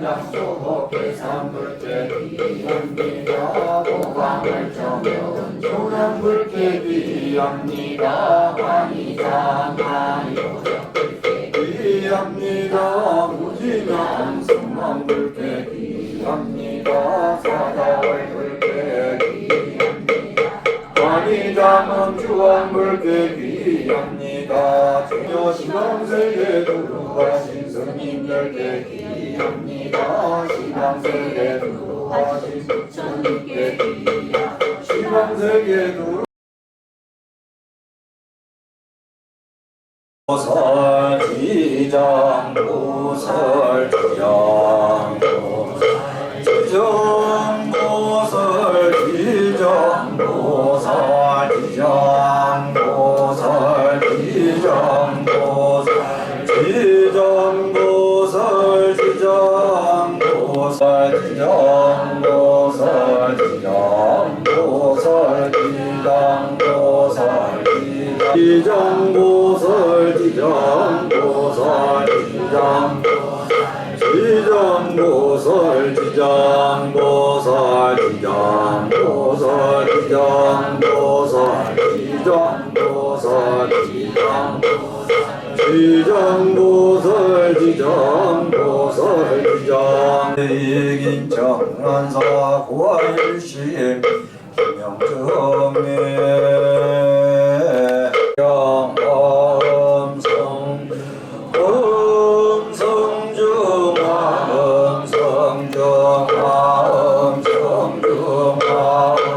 양소복계 삼불깨비합니다. 보광을 정여운 조량불깨비합니다. 관이장만이로장불깨비합니다. 무지명 승망불깨비합니다. 사다월불깨비합니다. 관이장은 주왕불깨비합니다. 중여신앙세계 두루하신 스님 열깨비합니다. 신앙세계 두루하신 부처님께 비합니다. 신앙세계 두루 보살지장 보살지장 보살지장 보살지장 보살지장 보살지장 보살지장 보살지장 보살지장 보살지장 보살지장 보살지장 보살지장 보살지장 지장 보살지장 보살지장 보살지장 보살지장 보살지장 지장 보살지장 보살지장 이긴 정한사 고아일시 김영정네 영엄성 엄성중화 엄성중화 엄성중화 엄성중화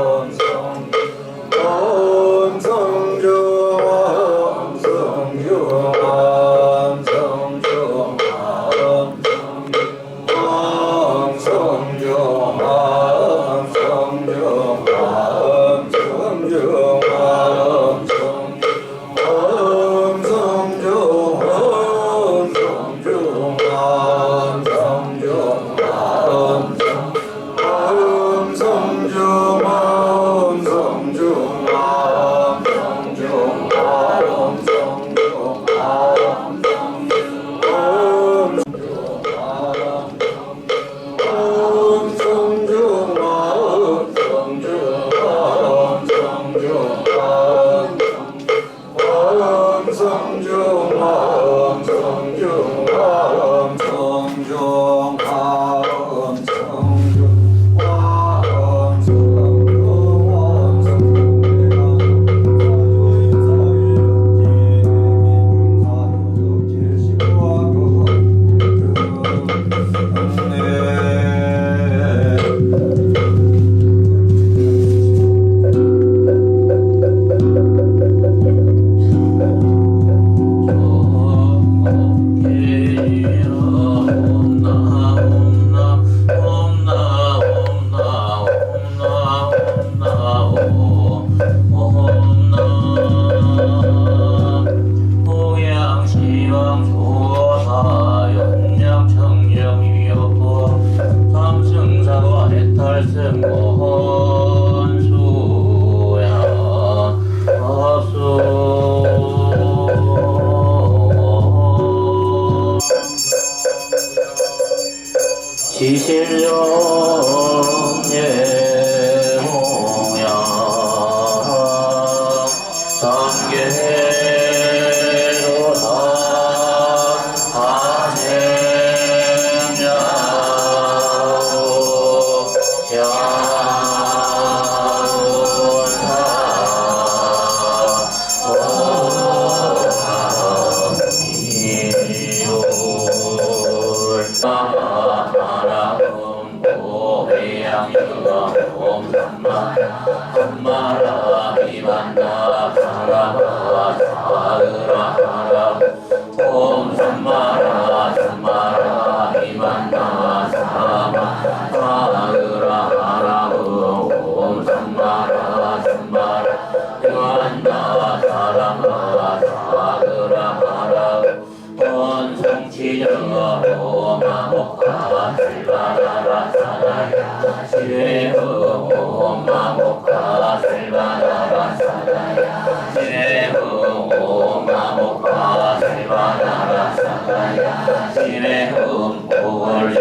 신의 음복을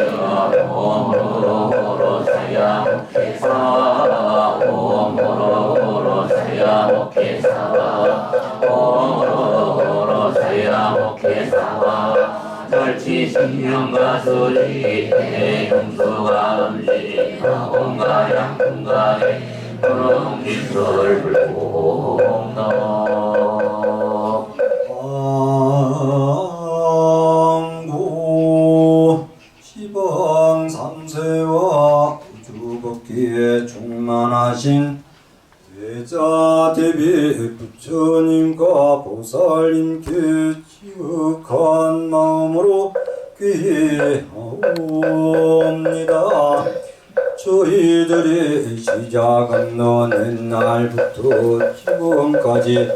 대사와 절치 신명과 소리 대용서와 음식 공과 양분과의 그런 빛을 불공나 항구 시방 삼세와 우주법기에 충만하신 대자 대비 부처님과 보살님께 지극한 마음으로 귀하옵니다. 저희들이 시작한 옛날부터 지금까지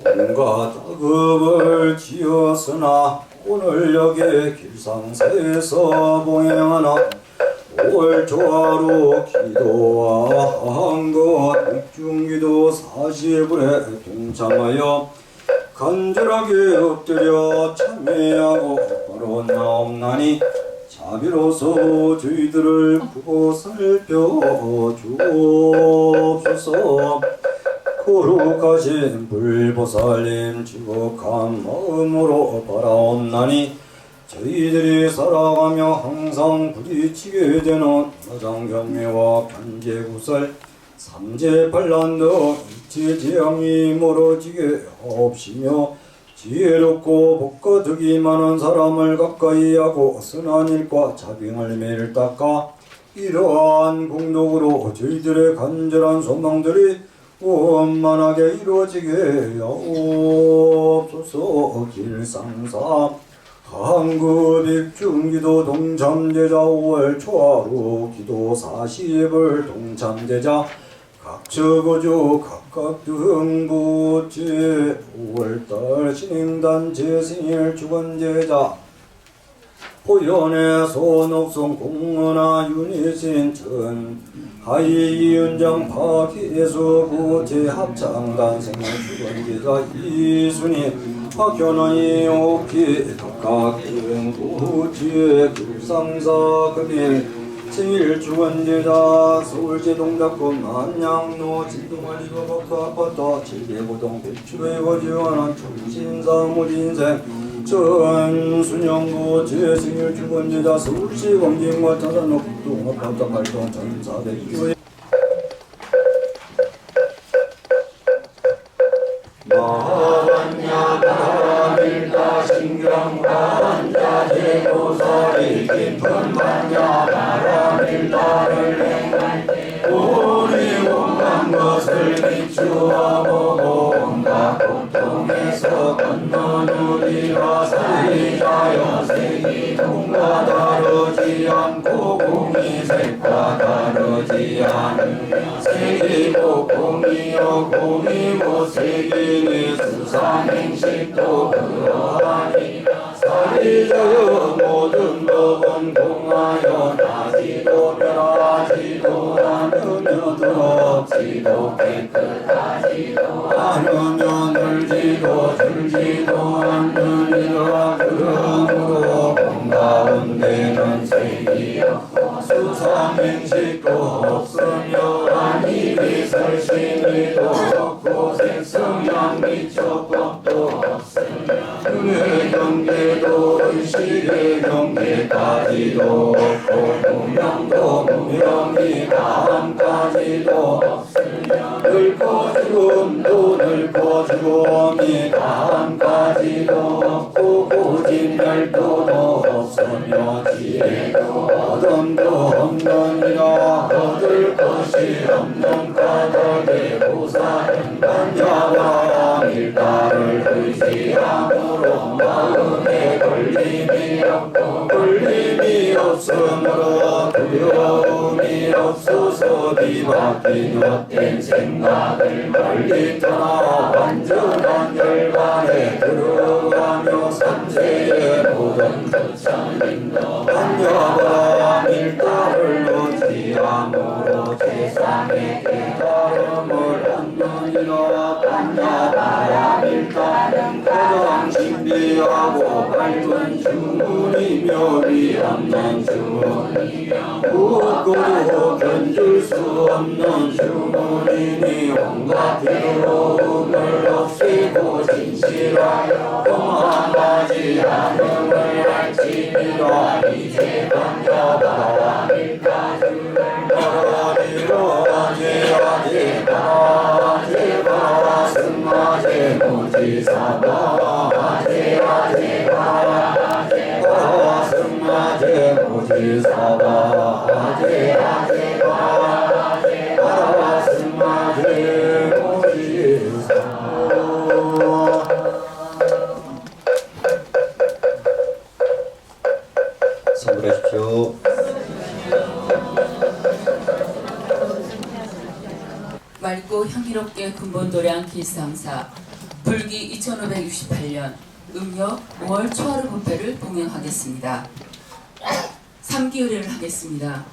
온갖 악업을 지었으나 오늘 여기 길상사에서 봉행하나 올조화로 기도와 한것 백중기도 40일에 동참하여 간절하게 엎드려 참회하고 바로 나옵나니 자비로서 저희들을 보고 살펴주옵소서. 거룩하신 불보살님 지극한 마음으로 바라옵나니 저희들이 살아가며 항상 부딪히게 되는 가장경매와 견제구설 삼재반란 등 일체재앙이 멀어지게 하옵시며 지혜롭고 복과 덕이 많은 사람을 가까이 하고 선한 일과 자빙을 매일 닦아 이러한 공덕으로 저희들의 간절한 소망들이 원만하게 이루어지게 하옵소서. 길상사 한급익중기도 동참제자 5월 초하루 기도 40을 동참제자 각처거주 각각 등부제 5월달 신행단 제생일 주관제자 호연의 손옥성 공은아 윤희신 전 하이 이윤장 파기예수 구제 합창단 생일 주관제자 이순희 학교는 오기 각각 등부제 불상사 금일 생일 주관제자 서울제 동작군 안양로 진동을 이거박사 아파트 칠계고동 백주에 거주하는 충신사무진생 전순영구 제생일 주관제자 서울시 광진과 자산로 북동 아파트 발동 1400교 마반야바라밀다 신경반자제도설이 깊은 반야바라밀다를 행할 때 우리 온갖 것을 비추어 보고 온갖 고통에서 건넌 우리가 살리자여 색이 동과 다르지 않고 공이 색과 다르지 않으며 색이 공이여 공이 색이니 수상행식도 그러하니 살리자여 모든 법은 공하여 나지도 변하지도 않으며 더럽지도 깨끗하지도 않으며 늘지도 줄지도 않느니라. 그러므로 공 가운데는 색이 없고 수상행식도 없으며 아니 비설신이도 없고 색성향 미처법도 없으며 눈의 경계도 의식의 경계까지도 없고 무명도 무명이 다음까지도 없으며 늙고 죽음도 늙고 죽음이 다음까지도 없고 고진멸도도 없으며 지혜도 어둠도 없느니라. 얻을 것이 없는 까닭에 보살은 반야와 밀가를 의지함으로 마음에 걸림이 없고 걸림이 없으므로 두려움이 없어서 뒤바뀐 헛된 생각을 멀리 떠나 완전한 열반에 들어가며 삼세의 모든 부처님도 반야와 밀가를 의지함으로 세상의 깨달음을 얻느니라. 반야와 밀가는 가장 신비하고 밝은 주문이며 위없는 주문이며 무엇고도 견줄 수 없는 주문이니 온갖 괴로움을 없애고 진실하여 공함하지 무지사바 아제 아제 가야 가라 승마제 무지사바 아제 아제 가야 가라 승마제 무지사바. 선물하십시오. 맑고 향기롭게 근본도량 길상사 불기 2568년 음력 5월 초하루 분배를 봉행하겠습니다. 3기 의례를 하겠습니다.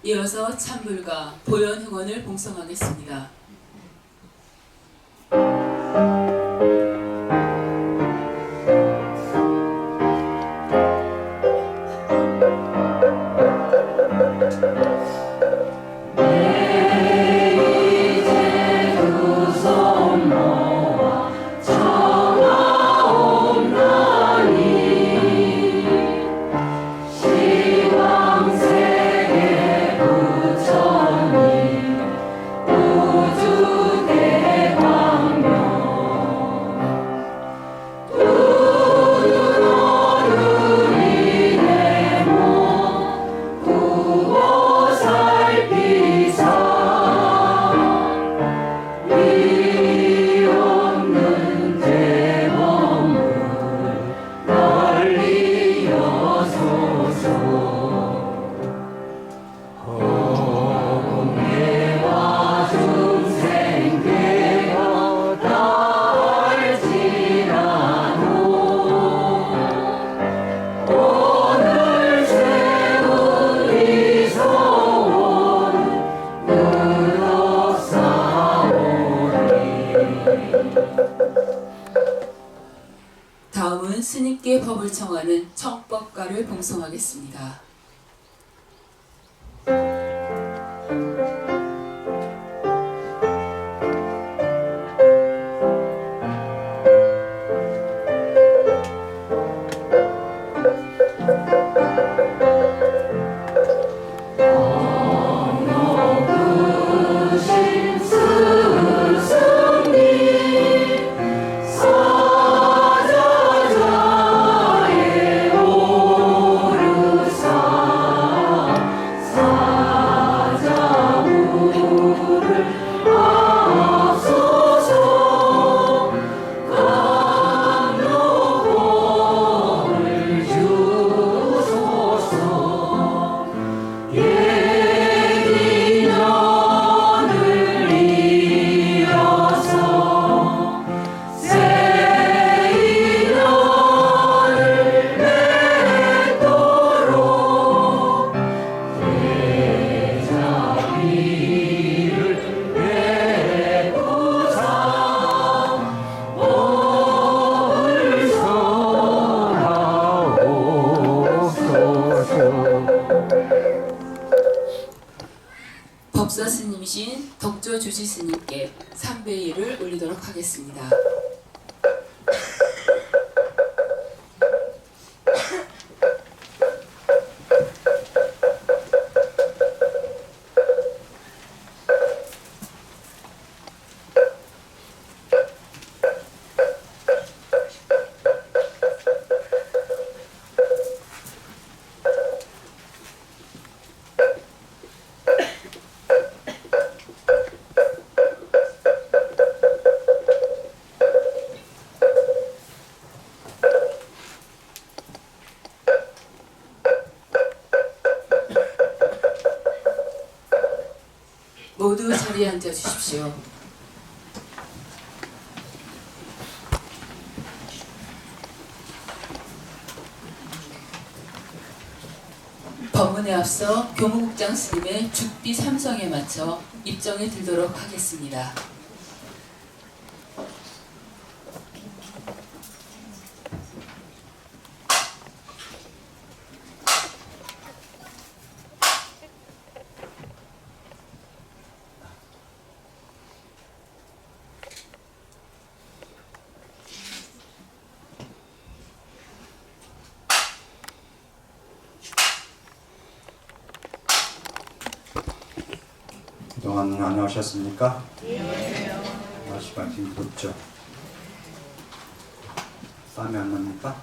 이어서 찬불과 보현흥원을 봉송하겠습니다. 다음은 스님께 법을 청하는 청법가를 봉송하겠습니다. 법사 스님이신 덕조 주지 스님께 삼배일을 올리도록 하겠습니다. 모두 자리에 앉아 주십시오. 법문에 앞서 교무국장 스님의 죽비 삼성에 맞춰 입정에 들도록 하겠습니다. 그동안 안녕하셨습니까? 날씨가 지금 덥죠? 땀이 안 납니까?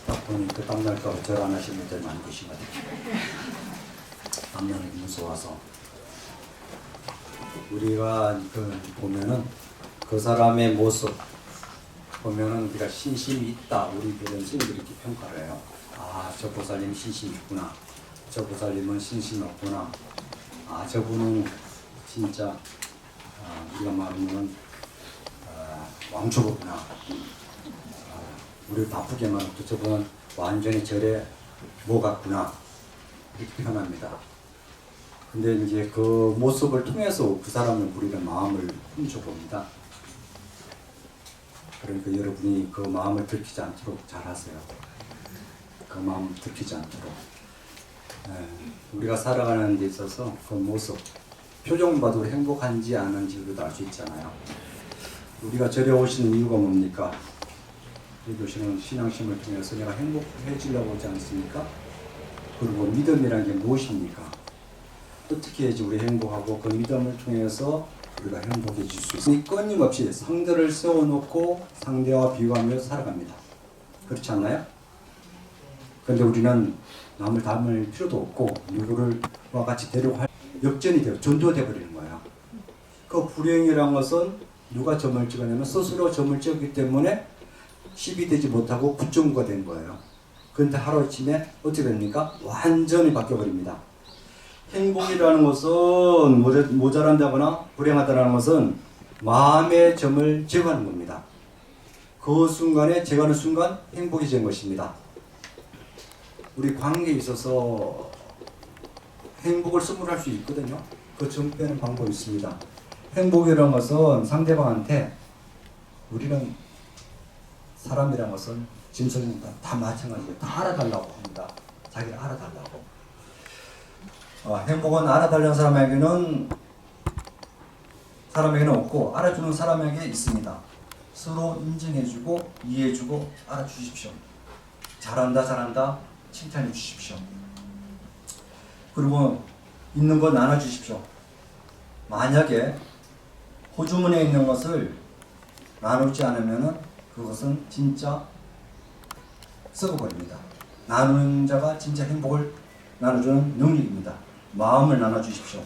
딱 보니까 땀 날까 절 안 하시는 분들 많이 계신 것 같아요. 땀 나는 게 무서워서. 우리가 보면은 그 사람의 모습 보면은 우리가 신심이 있다. 우리 그런 스님들이 이렇게 평가를 해요. 아, 저 보살님 신심이 있구나. 저 보살님은 신심이 없구나. 아, 저분은 진짜 우리가 말하면 왕초보구나. 우리를 바쁘게 말해도 저분은 완전히 절에 뭐 같구나. 이렇게 표현합니다. 근데 이제 그 모습을 통해서 그 사람을 우리는 마음을 훔쳐봅니다. 그러니까 여러분이 그 마음을 들키지 않도록 잘 하세요. 그 마음을 들키지 않도록. 우리가 살아가는 데 있어서 그 모습, 표정 봐도 행복한지 아닌지도 알 수 있잖아요. 우리가 절에 오시는 이유가 뭡니까? 여기 오시는 신앙심을 통해서 내가 행복해지려고 하지 않습니까? 그리고 믿음이라는 게 무엇입니까? 어떻게 해야지 우리 행복하고 그 믿음을 통해서 우리가 행복해질 수 있으니 끊임없이 상대를 세워놓고 상대와 비교하며 살아갑니다. 그렇지 않나요? 그런데 우리는 남을 닮을 필요도 없고 누구를 와 같이 되려고 할 역전이 되고 전도돼 버리는 거예요. 그 불행이라는 것은 누가 점을 찍어내면 스스로 점을 찍었기 때문에 십이 되지 못하고 부정과 된 거예요. 그런데 하루아침에 어떻게 됩니까? 완전히 바뀌어버립니다. 행복이라는 것은 모자란다거나 불행하다는 것은 마음의 점을 제거하는 겁니다. 그 순간에 제거하는 순간 행복해진 것입니다. 우리 관계에 있어서 행복을 선물할 수 있거든요. 그 점 빼는 방법이 있습니다. 행복이라는 것은 상대방한테 우리는 사람이라는 것은 짐승입니다. 다 마찬가지예요. 다 알아달라고 합니다. 자기를 알아달라고. 행복은 알아달라는 사람에게는 없고 알아주는 사람에게 있습니다. 서로 인정해주고 이해해주고 알아주십시오. 잘한다 칭찬해 주십시오. 그리고 있는 거 나눠주십시오. 만약에 호주머니에 있는 것을 나누지 않으면 그것은 진짜 썩어버립니다. 나누는 자가 진짜 행복을 나눠주는 능력입니다. 마음을 나눠주십시오.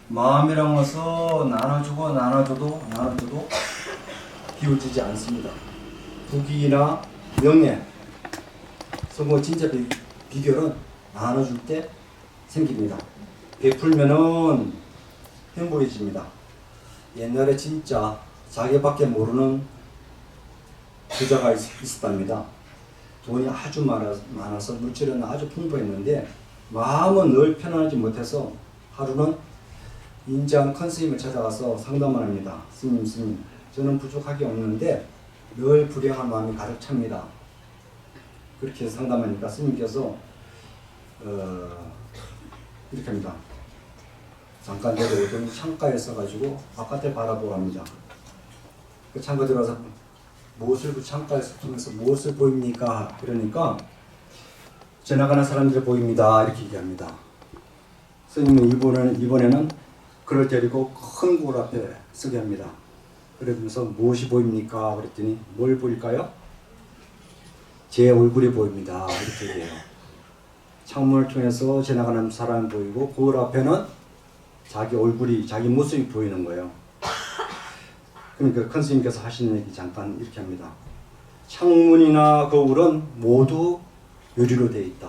마음이란 것은 나눠줘도 비워지지 않습니다. 부귀나 명예, 그래서 진짜 비결은 나눠줄 때 생깁니다. 베풀면은 행복해집니다. 옛날에 진짜 자기밖에 모르는 부자가 있었답니다. 돈이 아주 많아서 물질은 아주 풍부했는데 마음은 늘 편안하지 못해서 하루는 인자한 큰 스님을 찾아가서 상담을 합니다. 스님, 저는 부족하게 없는데 늘 불행한 마음이 가득 찹니다. 그렇게 상담하니까 스님께서 이렇게 합니다. 잠깐 내려오더니 창가에 서가지고 바깥을 바라보고 합니다. 그 창가 들어가서 무엇을 창가에서 통해서 무엇을 보입니까? 그러니까 지나가는 사람들이 보입니다. 이렇게 얘기합니다. 스님은 이번에는 그를 데리고 큰 골 앞에 서게 합니다. 그러면서 무엇이 보입니까? 그랬더니 뭘 보일까요? 제 얼굴이 보입니다. 이렇게 얘기해요. 창문을 통해서 지나가는 사람이 보이고 거울 앞에는 자기 얼굴이, 자기 모습이 보이는 거예요. 그러니까 큰 스님께서 하시는 얘기 잠깐 이렇게 합니다. 창문이나 거울은 모두 유리로 되어 있다.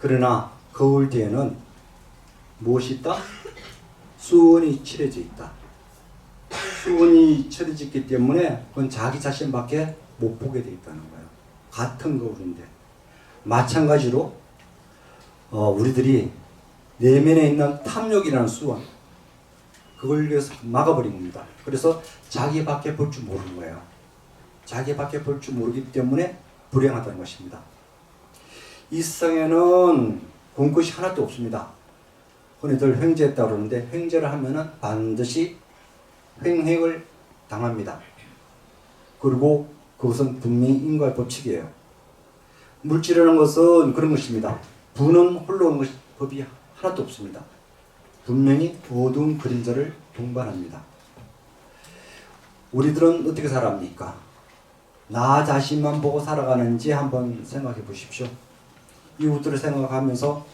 그러나 거울 뒤에는 무엇이 있다? 수은이 칠해져 있다. 수은이 칠해졌기 때문에 그건 자기 자신밖에 못 보게 돼 있다는 거예요. 같은 거울인데. 마찬가지로 우리들이 내면에 있는 탐욕이라는 수원, 그걸 위해서 막아버린 겁니다. 그래서 자기밖에 볼 줄 모르는 거예요. 자기밖에 볼 줄 모르기 때문에 불행하다는 것입니다. 이 세상에는 본 것이 하나도 없습니다. 흔히들 횡재했다고 그러는데, 횡재를 하면은 반드시 횡행을 당합니다. 그리고 그것은 분명히 인과의 법칙이에요. 물질이라는 것은 그런 것입니다. 부는 홀로 오는 것이 법이 하나도 없습니다. 분명히 어두운 그림자를 동반합니다. 우리들은 어떻게 살아갑니까? 나 자신만 보고 살아가는지 한번 생각해 보십시오. 이웃들을 생각하면서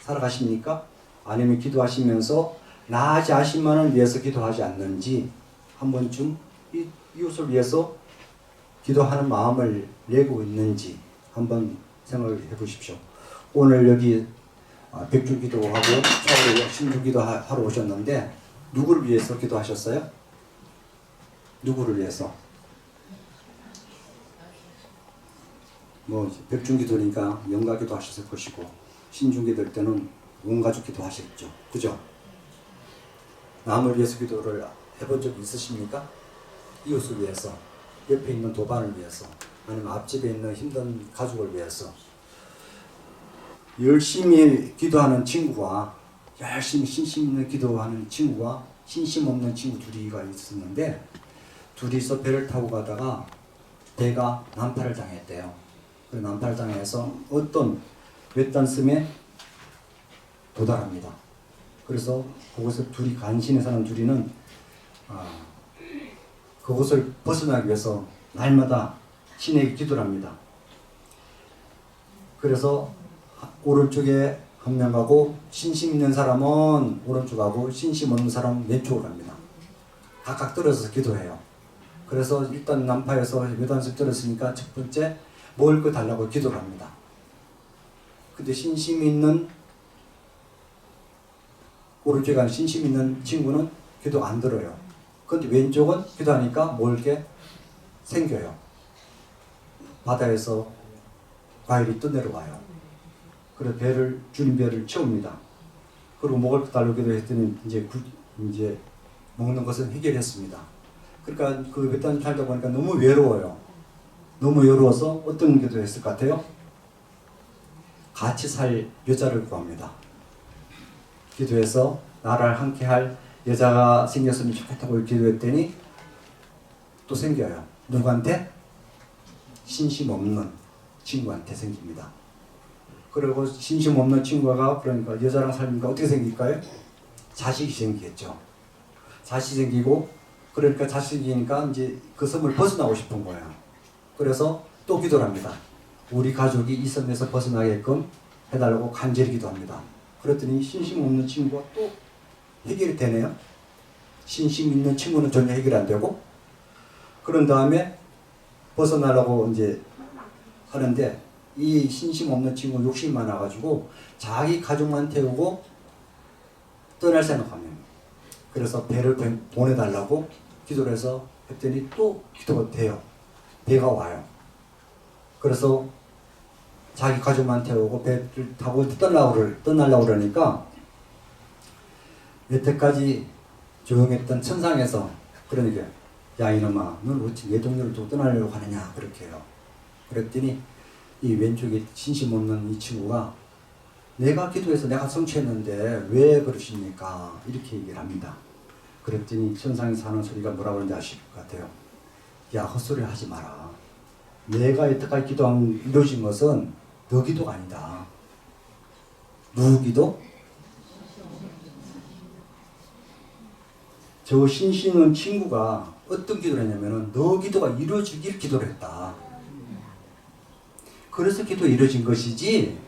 살아가십니까? 아니면 기도하시면서 나 자신만을 위해서 기도하지 않는지 한 번쯤 이웃을 위해서 기도하는 마음을 내고 있는지 한번 생각을 해보십시오. 오늘 여기 백주기도하고 차후에 신주기도 하러 오셨는데 누구를 위해서 기도하셨어요? 누구를 위해서? 뭐 백중기도니까 영가기도 하셨을 것이고 신중기도 때는 온 가족 기도하셨죠. 그죠? 남을 위해서 기도를 해본 적이 있으십니까? 이웃을 위해서, 옆에 있는 도반을 위해서, 아니면 앞집에 있는 힘든 가족을 위해서. 열심히 기도하는 친구와 열심히 신심 있는 기도하는 친구와 신심 없는 친구 둘이가 있었는데, 둘이서 배를 타고 가다가 배가 난파를 당했대요. 그 난파를 당해서 어떤 외딴섬에 도달합니다. 그래서 그곳에 둘이 간신히 사는 둘이는 그곳을 벗어나기 위해서 날마다 신에게 기도를 합니다. 그래서 오른쪽에 한 명 가고 신심 있는 사람은 오른쪽 가고 신심 없는 사람은 왼쪽으로 갑니다. 각각 떨어져서 기도해요. 그래서 일단 난파에서 외단섬 떨어졌으니까 첫 번째 먹을 거 달라고 기도를 합니다. 근데 신심 있는 오른쪽에 간 신심 있는 친구는 기도 안 들어요. 근데 왼쪽은 기도하니까 먹을 게 생겨요. 바다에서 과일이 떠내려와요. 그래서 주님 배를 채웁니다. 그리고 먹을 거 달라고 기도했더니 이제 먹는 것은 해결했습니다. 그러니까 그 외딴 살다 보니까 너무 외로워요. 너무 외로워서 어떤 기도했을 것 같아요? 같이 살 여자를 구합니다. 기도해서 나를 함께 할 여자가 생겼으면 좋겠다고 기도했더니 또 생겨요. 누구한테? 신심 없는 친구한테 생깁니다. 그리고 신심 없는 친구가 그러니까 여자랑 살니까 어떻게 생길까요? 자식이 생기겠죠. 자식이 생기고 그러니까 자식이니까 이제 그 섬을 벗어나고 싶은 거예요. 그래서 또 기도를 합니다. 우리 가족이 이 섬에서 벗어나게끔 해달라고 간절히 기도합니다. 그랬더니 신심 없는 친구가 또 해결이 되네요. 신심 있는 친구는 전혀 해결 안 되고, 그런 다음에 벗어나려고 이제 하는데 이 신심 없는 친구 욕심이 많아가지고 자기 가족만 태우고 떠날 생각하면, 그래서 배를 보내달라고 기도를 해서 했더니 또 기도가 돼요. 배가 와요. 그래서 자기 가족만 태우고 배를 타고 떠나려고 그러니까 여태까지 조용했던 천상에서 그러니까 야 이놈아 넌 어찌 내 동료를 두고 떠나려고 하느냐 그렇게 해요. 그랬더니 이 왼쪽에 신심 없는 이 친구가 내가 기도해서 내가 성취했는데 왜 그러십니까? 이렇게 얘기를 합니다. 그랬더니 천상에서 하는 소리가 뭐라고 하는지 아실 것 같아요. 야 헛소리 하지 마라. 내가 여태까지 기도한 이루어진 것은 너 기도가 아니다. 누구 기도? 저 신심 있는 친구가 어떤 기도를 했냐면은 너 기도가 이루어지길 기도를 했다. 그래서 기도 이루어진 것이지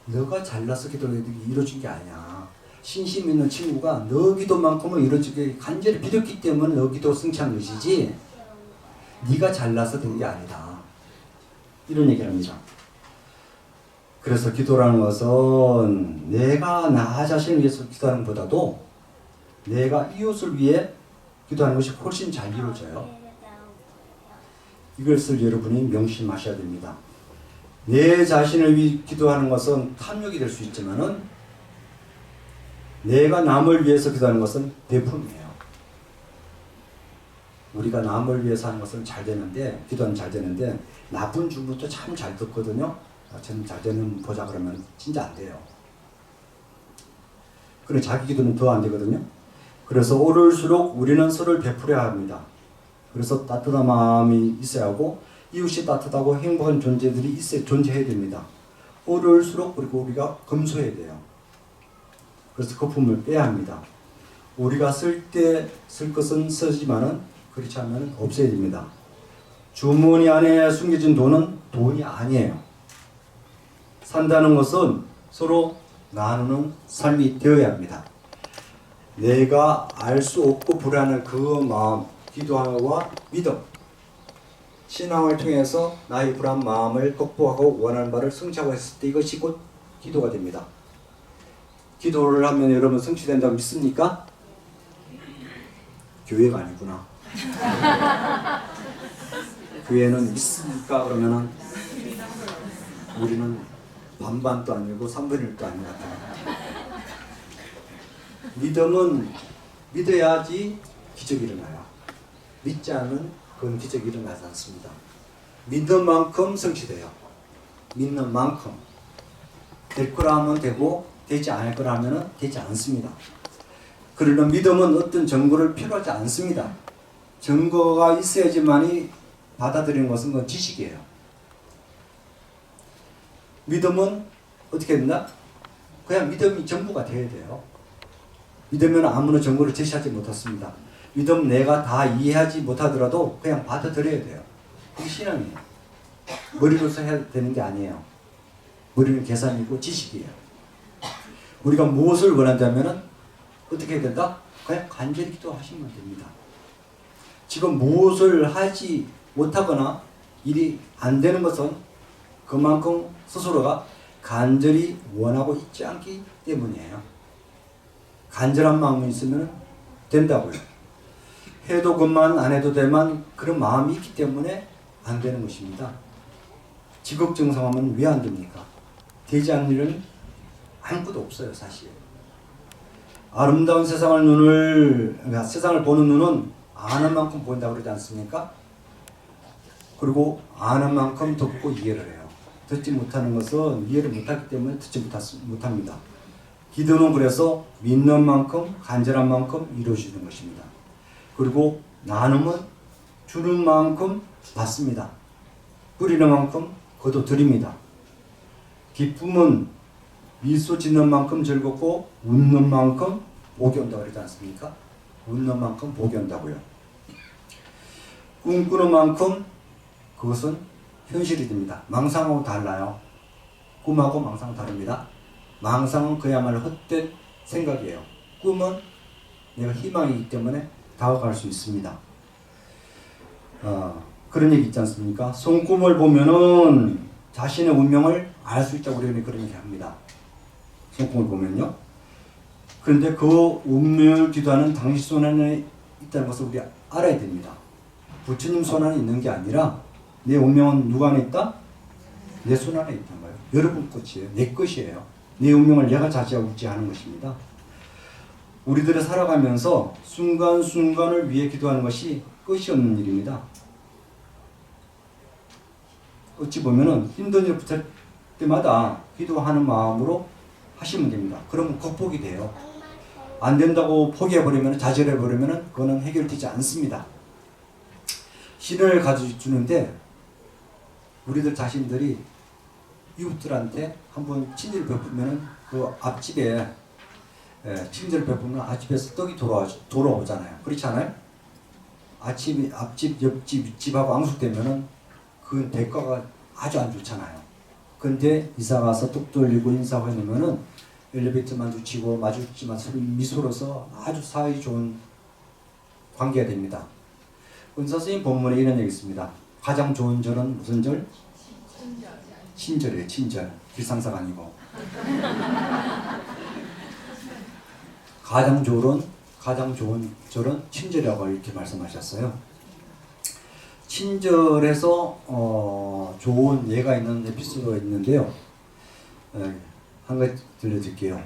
너가 잘나서 기도가 이루어진 게 아니야. 신심 있는 친구가 너 기도만큼은 이루어지게 간절히 빌었기 때문에 너 기도 승치한 것이지 네가 잘나서 된 게 아니다. 이런 얘기를 합니다. 그래서 기도라는 것은 내가 나 자신을 위해서 기도하는 것보다도 내가 이웃을 위해 기도하는 것이 훨씬 잘 이루어져요. 이것을 여러분이 명심하셔야 됩니다. 내 자신을 위해 기도하는 것은 탐욕이 될 수 있지만은 내가 남을 위해서 기도하는 것은 베품이에요. 우리가 남을 위해서 하는 것은 잘 되는데, 기도는 잘 되는데 나쁜 주부터 참 잘 듣거든요. 저는 잘 되는 보자 그러면 진짜 안 돼요. 그래 자기 기도는 더 안 되거든요. 그래서 오를수록 우리는 서로를 베풀어야 합니다. 그래서 따뜻한 마음이 있어야 하고 이웃이 따뜻하고 행복한 존재들이 존재해야 됩니다. 오를수록 그리고 우리가 검소해야 돼요. 그래서 거품을 빼야 합니다. 우리가 쓸 때 쓸 것은 쓰지만은 그렇지 않으면 없애야 됩니다. 주머니 안에 숨겨진 돈은 돈이 아니에요. 산다는 것은 서로 나누는 삶이 되어야 합니다. 내가 알 수 없고 불안한 그 마음, 기도와 믿음, 신앙을 통해서 나의 불안 마음을 극복하고 원하는 바를 성취하고 했을 때 이것이 곧 기도가 됩니다. 기도를 하면 여러분 성취된다고 믿습니까? 교회가 아니구나. 교회는 믿습니까? 그러면은 우리는 반반도 아니고 3분의 1도 아닌 것 같아요. 믿음은 믿어야지 기적이 일어나요. 믿지 않으면 그건 기적이 일어나지 않습니다. 믿는 만큼 성취돼요. 믿는 만큼. 될 거라 하면 되고 되지 않을 거라 하면 되지 않습니다. 그러나 믿음은 어떤 증거를 필요하지 않습니다. 증거가 있어야지만이 받아들이는 것은 그건 지식이에요. 믿음은 어떻게 된다? 그냥 믿음이 전부가 돼야 돼요. 믿으면 아무런 증거를 제시하지 못했습니다. 믿음 내가 다 이해하지 못하더라도 그냥 받아들여야 돼요. 그게 신앙이에요. 머리로서 해야 되는 게 아니에요. 머리는 계산이고 지식이에요. 우리가 무엇을 원한다면 어떻게 해야 된다? 그냥 간절히 기도하시면 됩니다. 지금 무엇을 하지 못하거나 일이 안 되는 것은 그만큼 스스로가 간절히 원하고 있지 않기 때문이에요. 간절한 마음이 있으면 된다고요. 해도 그만 안 해도 되만 그런 마음이 있기 때문에 안 되는 것입니다. 지극정성하면 왜 안 됩니까? 되지 않는 일은 아무것도 없어요, 사실. 아름다운 세상을 보는 눈은 아는 만큼 보인다고 그러지 않습니까? 그리고 아는 만큼 듣고 이해를 해요. 듣지 못하는 것은 이해를 못하기 때문에 듣지 못합니다. 기도는 그래서 믿는 만큼 간절한 만큼 이루어지는 것입니다. 그리고 나눔은 주는 만큼 받습니다. 뿌리는 만큼 거둬들입니다. 기쁨은 미소 짓는 만큼 즐겁고 웃는 만큼 복이 온다고 그러지 않습니까? 웃는 만큼 복이 온다고요. 꿈꾸는 만큼 그것은 현실이 됩니다. 망상하고 달라요. 꿈하고 망상은 다릅니다. 망상은 그야말로 헛된 생각이에요. 꿈은 내가 희망이기 때문에 다가갈 수 있습니다. 그런 얘기 있지 않습니까? 손꿈을 보면은 자신의 운명을 알 수 있다고 우리는 그런 얘기 합니다. 손꿈을 보면요. 그런데 그 운명을 기도하는 당신 손 안에 있다는 것을 우리 알아야 됩니다. 부처님 손 안에 있는 게 아니라 내 운명은 누구 안에 있다? 내 손 안에 있다는 거예요. 여러분 것이에요. 내 것이에요. 내 운명을 내가 차지하고 있지 않은 것입니다. 우리들이 살아가면서 순간순간을 위해 기도하는 것이 끝이 없는 일입니다. 어찌 보면은 힘든 일 붙을 때마다 기도하는 마음으로 하시면 됩니다. 그러면 극복이 돼요. 안 된다고 포기해버리면, 좌절해버리면 그거는 해결되지 않습니다. 신을 가져주는데 우리들 자신들이 이웃들한테 한번 친절을 베푸면 그 앞집에 친절을 베푸면 앞집에서 떡이 돌아오잖아요. 그렇지 않아요? 앞집, 옆집, 윗집하고 앙숙되면은 그 대가가 아주 안 좋잖아요. 근데 이사가서 떡 돌리고 인사하고 해놓으면은 엘리베이터 마주치고 마주치면 미소로서 아주 사이 좋은 관계가 됩니다. 은사 스님 본문에 이런 얘기 있습니다. 가장 좋은 절은 무슨 절? 친절이에요. 친절. 길상사가 아니고. 가장 좋은 절은 친절이라고 이렇게 말씀하셨어요. 친절해서 좋은 예가 있는 에피소드가 있는데요. 한 가지 들려드릴게요.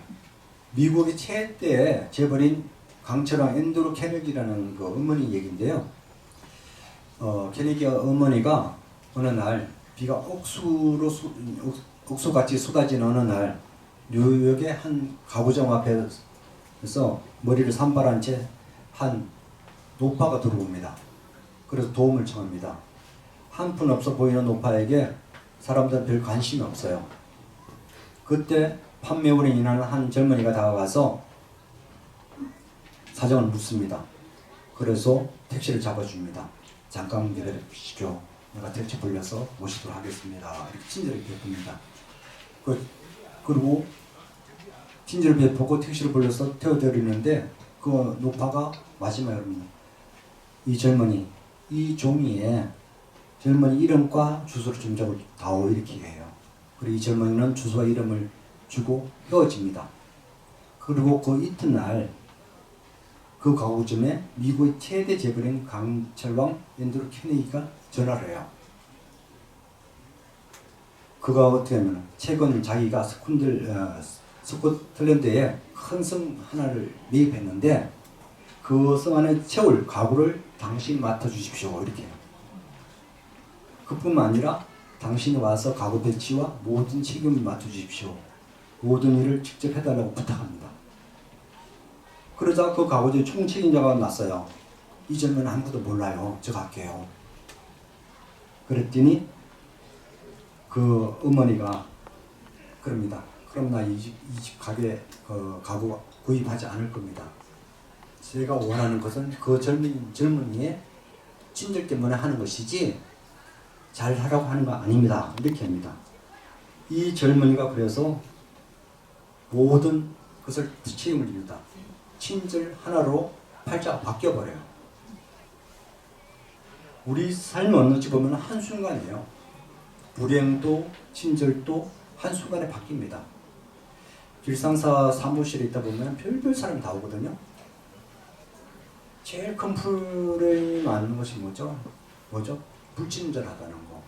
미국의 최대 재벌인 강철왕 앤드루 케네디라는 그 어머니 얘기인데요. 케네디 어머니가 어느 날 비가 옥수같이 쏟아진 어느 날 뉴욕의 한 가구점 앞에서 머리를 산발한 채 한 노파가 들어옵니다. 그래서 도움을 청합니다. 한푼 없어 보이는 노파에게 사람들은 별 관심이 없어요. 그때 판매원으로 일하는 한 젊은이가 다가가서 사정을 묻습니다. 그래서 택시를 잡아줍니다. 잠깐 기다려 주십시오. 내가 택시 불러서 모시도록 하겠습니다. 이렇게 친절을 베풉니다. 그리고 친절을 베푸고 택시를 불러서 태워드리는데 그 노파가 마지막에 이 젊은이, 이 종이에 젊은이 이름과 주소를 좀 적어다오 이렇게 해요. 그리고 이 젊은이는 주소와 이름을 주고 헤어집니다. 그리고 그 이튿날 그 가구점에 미국의 최대 재벌인 강철왕 앤드루 케네디가 전화를 해요. 그가 어떻게 하면 최근 자기가 스코틀랜드에 큰 성 하나를 매입했는데 그 성 안에 채울 가구를 당신이 맡아주십시오 이렇게 해요. 그뿐만 아니라 당신이 와서 가구 배치와 모든 책임을 맡아주십시오. 모든 일을 직접 해달라고 부탁합니다. 그러자 그 가구의 총책임자가 났어요. 이 점은 아무것도 몰라요. 저 갈게요. 그랬더니 그 어머니가 그럽니다. 그럼 나 이 집 가게 가구 구입하지 않을 겁니다. 제가 원하는 것은 그 젊은이의 친절 때문에 하는 것이지 잘 하라고 하는 거 아닙니다. 이렇게 합니다. 이 젊은이가 그래서 모든 것을 책임을 집니다. 친절 하나로 팔자가 바뀌어버려요. 우리 삶은 어찌 보면 한순간이에요. 불행도 친절도 한순간에 바뀝니다. 길상사 사무실에 있다 보면 별별 사람이 다 오거든요. 제일 큰 프레임이 많은 것이 뭐죠? 불친절하다는 거.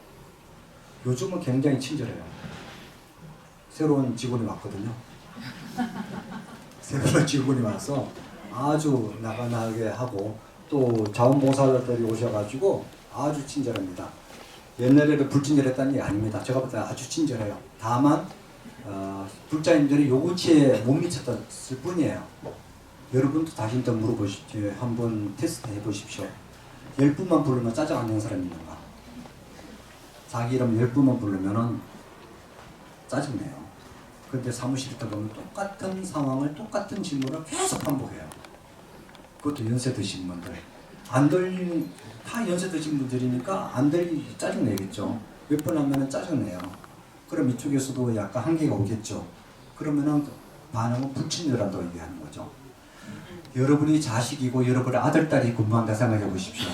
요즘은 굉장히 친절해요. 새로운 직원이 왔거든요. 새로운 직원이 와서 아주 나가나게 하고 또 자원봉사자들이 오셔가지고 아주 친절합니다. 옛날에도 불친절했다는 게 아닙니다. 제가 볼 때 아주 친절해요. 다만 불자님들이 요구치에 못 미쳤을 뿐이에요. 여러분도 다시 한번 물어보십시오. 한번 테스트 해보십시오. 10분만 부르면 짜증 안 나는 사람이 있는가? 자기 이름 10분만 부르면 짜증내요. 그런데 사무실에 있다 보면 똑같은 상황을 똑같은 질문을 계속 반복해요. 그것도 연세 드신 분들. 다 연세 드신 분들이니까 안 들리니 짜증내겠죠. 몇 번 하면 짜증내요. 그럼 이쪽에서도 약간 한계가 오겠죠. 그러면은 반응은 불친절하다고 얘기하는 거죠. 여러분이 자식이고 여러분의 아들, 딸이 근무한다 생각해 보십시오.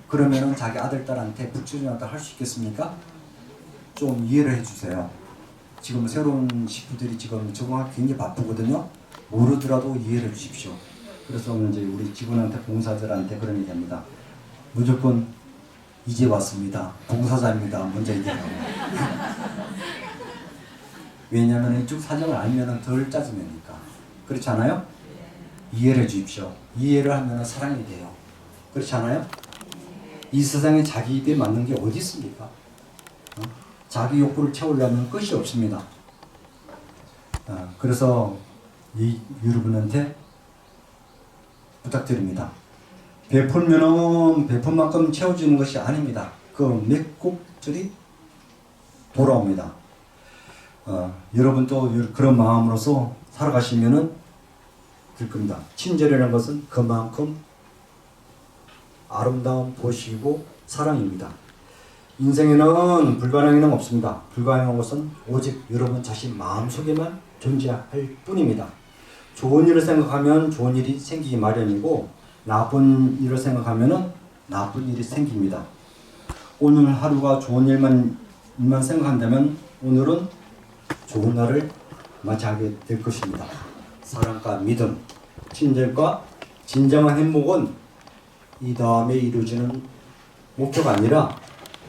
그러면은 자기 아들, 딸한테 불친절하다 할 수 있겠습니까? 좀 이해를 해주세요. 지금 새로운 식구들이 지금 적응하기 굉장히 바쁘거든요. 모르더라도 이해를 주십시오. 그래서 오늘 이제 우리 직원한테 봉사자들한테 그런 얘기합니다. 무조건 이제 왔습니다. 봉사자입니다. 먼저 얘기하고. 왜냐하면 이쪽 사정을 알면 덜 짜증내니까. 그렇지 않아요? 이해를 해 주십시오. 이해를 하면 사랑이 돼요. 그렇지 않아요? 이 세상에 자기 입에 맞는 게 어디 있습니까? 자기 욕구를 채우려면 끝이 없습니다. 그래서 여러분한테 부탁드립니다. 베풀면은 베푼 만큼 채워주는 것이 아닙니다. 그 맥곡절이 돌아옵니다. 여러분도 그런 마음으로서 살아가시면은 될 겁니다. 친절이라는 것은 그만큼 아름다운 도시이고 사랑입니다. 인생에는 불가능한 없습니다. 불가능한 것은 오직 여러분 자신 마음속에만 존재할 뿐입니다. 좋은 일을 생각하면 좋은 일이 생기기 마련이고 나쁜 일을 생각하면 나쁜 일이 생깁니다. 오늘 하루가 좋은 일만 일만 생각한다면 오늘은 좋은 날을 맞이하게 될 것입니다. 사랑과 믿음, 친절과 진정한 행복은 이 다음에 이루어지는 목표가 아니라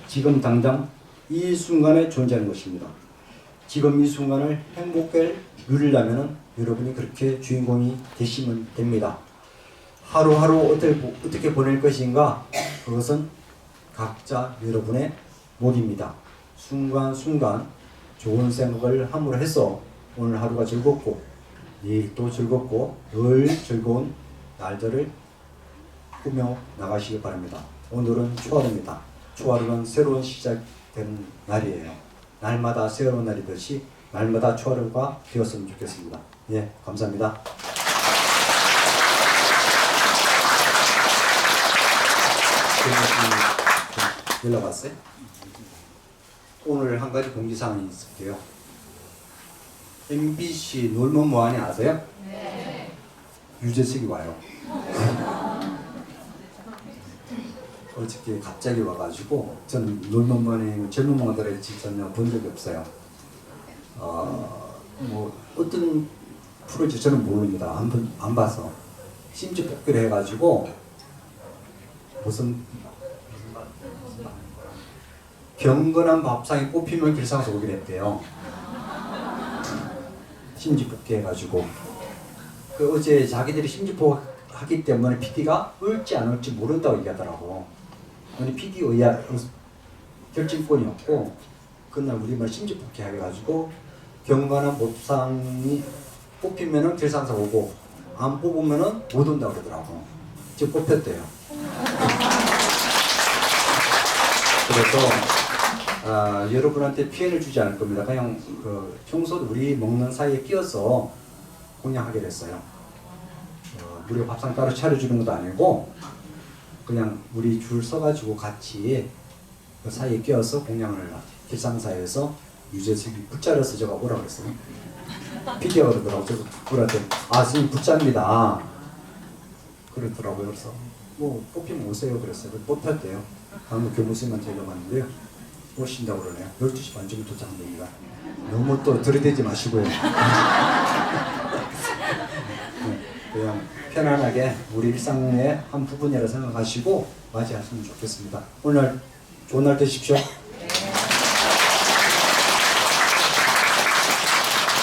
지금 당장 이 순간에 존재하는 것입니다. 지금 이 순간을 행복하게 누리려면 여러분이 그렇게 주인공이 되시면 됩니다. 하루하루 어떻게 보낼 것인가, 그것은 각자 여러분의 몫입니다. 순간순간 좋은 생각을 함으로 해서 오늘 하루가 즐겁고 내일 또 즐겁고 늘 즐거운 날들을 꾸며 나가시기 바랍니다. 오늘은 초하루입니다. 초하루는 새로운 시작되는 날이에요. 날마다 새로운 날이듯이 날마다 초하루가 되었으면 좋겠습니다. 예, 감사합니다. 연락 왔어요? 오늘 한 가지 공지사항이 있을게요. MBC 놀면 뭐하니 아세요? 네. 유재석이 와요. 어저께 갑자기 와가지고 저는 놀면 뭐하니 젊은 분들의 전혀 본 적이 없어요. 뭐 어떤 프로인지 저는 모릅니다. 안 봐서 심지 복귀를 해가지고 무슨 경건한 밥상이 뽑히면 길상에서 오기로 했대요. 심지복귀해가지고 어제 자기들이 심지복하기 때문에 PD가 올지 안 올지 모른다고 얘기하더라고. 아니 PD 의야 결정권이 없고 그날 우리만 심지복귀 해가지고 경건한 밥상이 뽑히면은 길상에서 오고 안 뽑으면은 못 온다고 그러더라고. 지금 뽑혔대요. 그래서 여러분한테 피해를 주지 않을 겁니다. 그냥 평소 우리 먹는 사이에 끼어서 공양하게 됐어요. 우리가 밥상 따로 차려주는 것도 아니고 그냥 우리 줄 서가지고 같이 그 사이에 끼어서 공양을 길상사에서 유재석이 붙자려서 제가 오라고 그랬어요. PD가 그러더라고. 제가 그한테 선생님 붙잡니다 그러더라고요. 그래서 뭐 뽑히면 오세요 그랬어요. 뽑혔대요. 방금 교무생한테 연락 왔는데요. 오신다고 그러네요. 12시 반쯤 도착합니다. 너무 또 들이대지 마시고요. 그냥 편안하게 우리 일상의 한 부분이라 생각하시고 맞이하시면 좋겠습니다. 오늘 좋은 날 되십시오.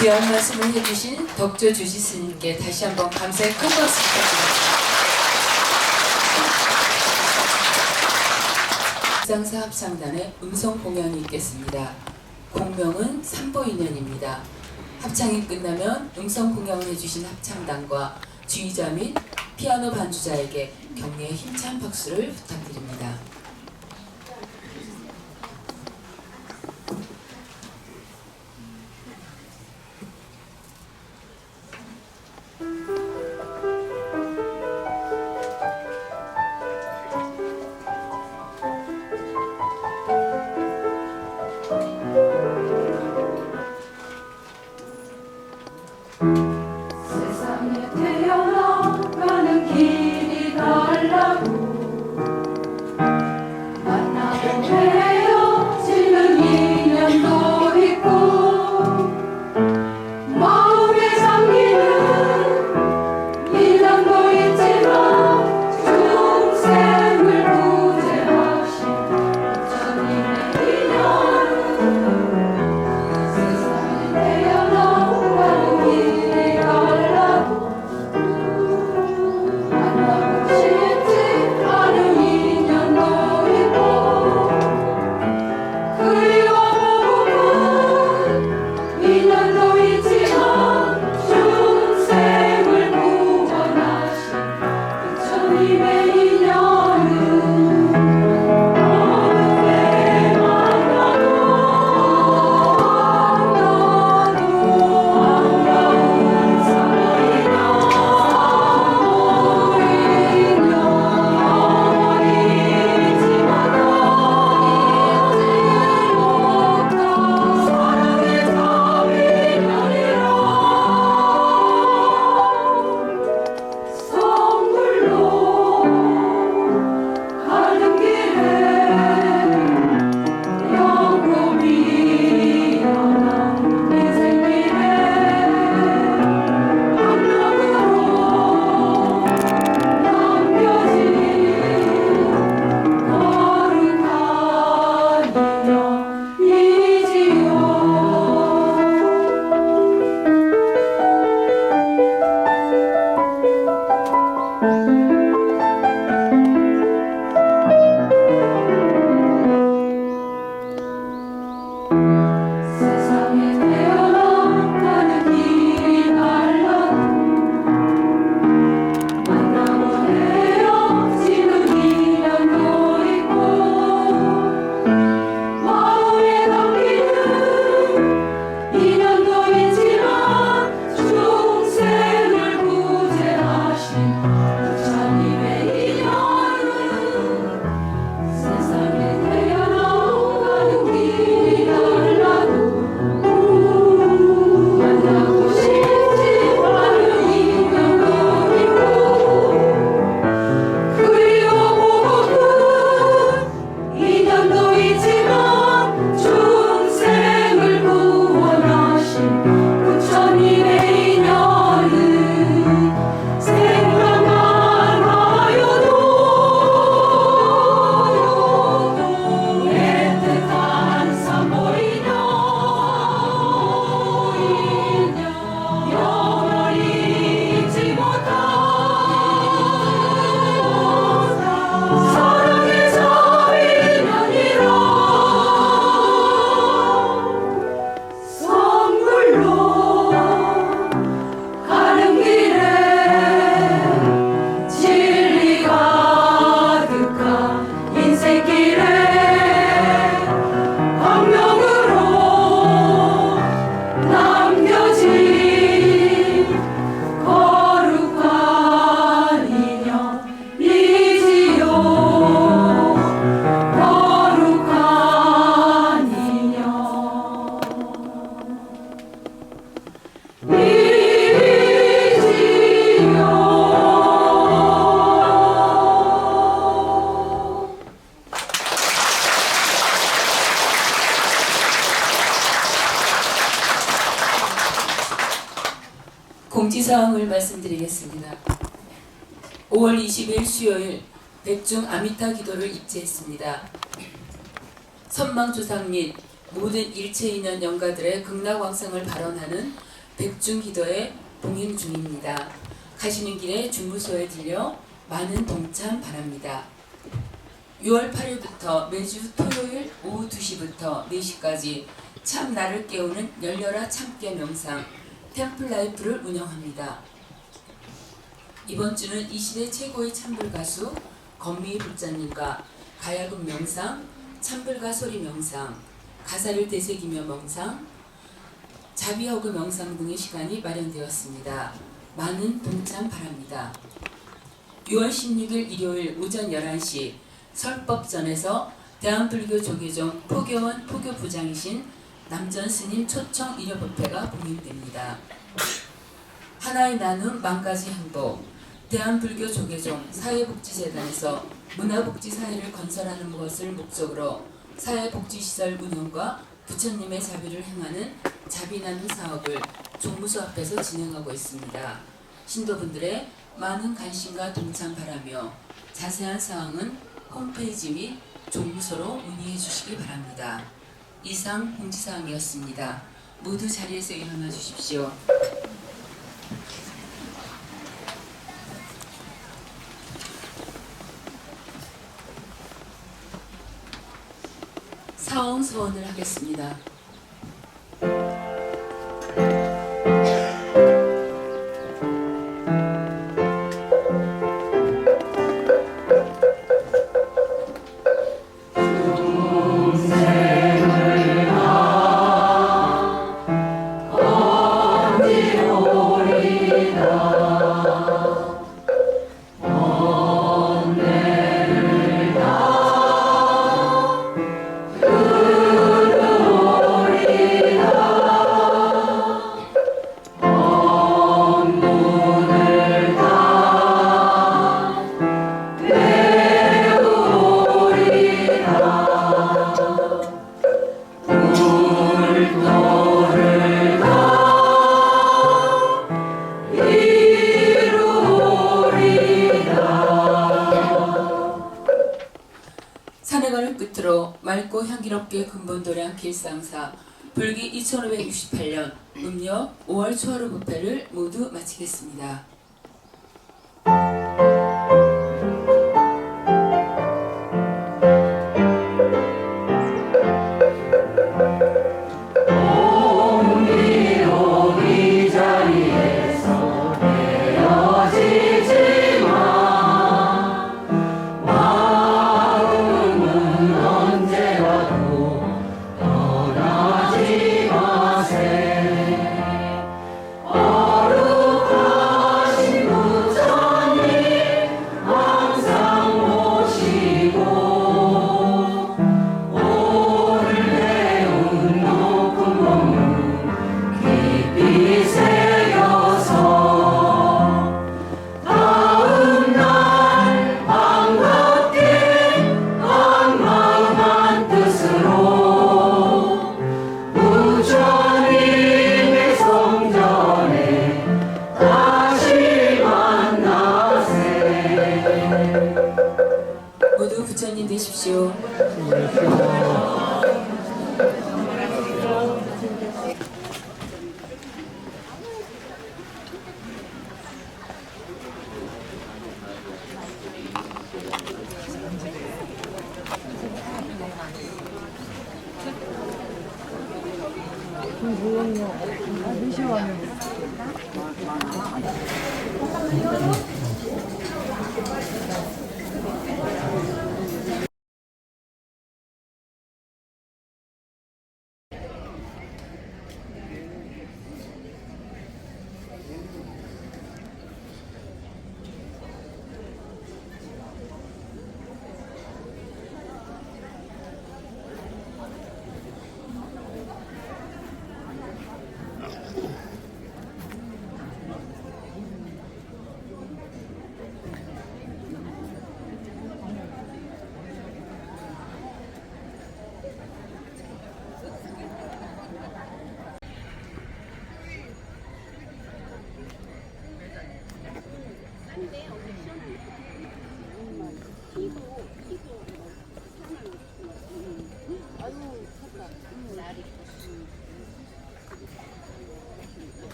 귀한 말씀을 해주신 덕조 주지스님께 다시 한번 감사의 큰 박수 부탁드립니다. 기상사 합창단의 음성 공연이 있겠습니다. 공명은 산보인연입니다. 합창이 끝나면 음성 공연을 해주신 합창단과 주의자 및 피아노 반주자에게 격려의 힘찬 박수를 부탁드립니다. 세상에 태어나가는 길이 달라고 공지사항을 말씀드리겠습니다. 5월 20일 수요일 백중 아미타 기도를 입제했습니다. 선망조상 및 모든 일체 인연 영가들의 극락왕성을 발언하는 백중 기도에 봉행 중입니다. 가시는 길에 중부소에 들려 많은 동참 바랍니다. 6월 8일부터 매주 토요일 오후 2시부터 4시까지 참 나를 깨우는 열려라 참깨 명상 템플라이프를 운영합니다. 이번 주는 이 시대 최고의 찬불 가수 건미 불자님과 가야금 명상, 찬불가 소리 명상, 가사를 되새기며 명상, 자비허그 명상 등의 시간이 마련되었습니다. 많은 동참 바랍니다. 6월 16일 일요일 오전 11시 설법전에서 대한불교 조계종 포교원 포교부장이신 남전 스님 초청 일요법회가 봉행됩니다. 하나의 나눔 만가지 행복 대한불교 조계종 사회복지재단에서 문화복지사회를 건설하는 것을 목적으로 사회복지시설 운영과 부처님의 자비를 행하는 자비나눔 사업을 종무소 앞에서 진행하고 있습니다. 신도분들의 많은 관심과 동참 바라며 자세한 사항은 홈페이지 및 종무소로 문의해 주시기 바랍니다. 이상 공지사항이었습니다. 모두 자리에서 일어나 주십시오. 사원 소원을 하겠습니다. 산해관을 끝으로 맑고 향기롭게 근본도량 길상사 불기 2568년 음력 5월 초하루 부패를 모두 마치겠습니다. 모두 부처님 되십시오.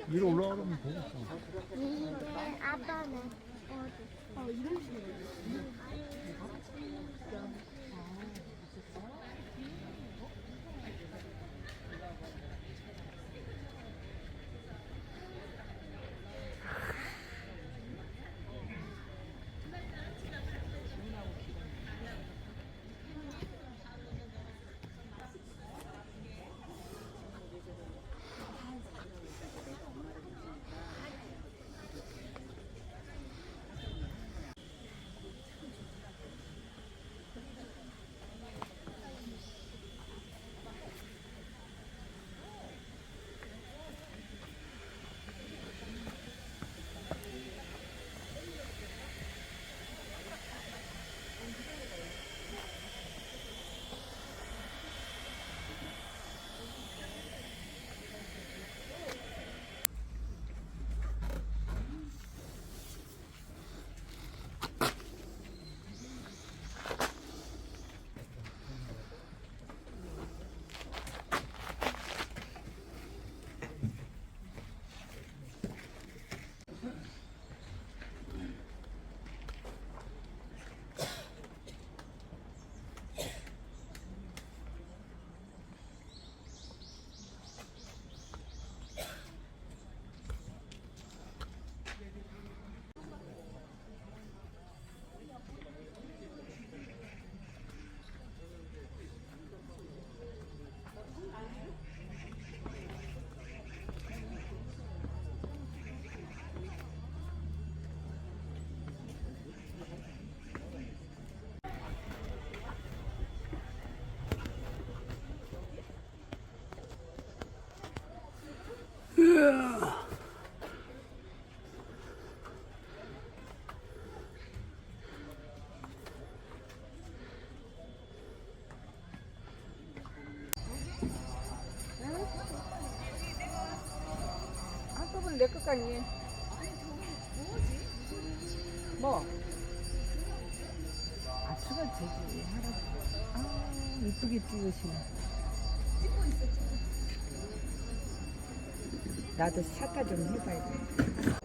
위로 올라가면 되겠어. 아빠는 어디? 이런 식으로. 한꺼번에 내 것까지. 뭐? 아, 추가 되지. 아, 이쁘게 찍으시네. 찍고 있어, 지금. 나도 샷가 좀 해봐야 돼.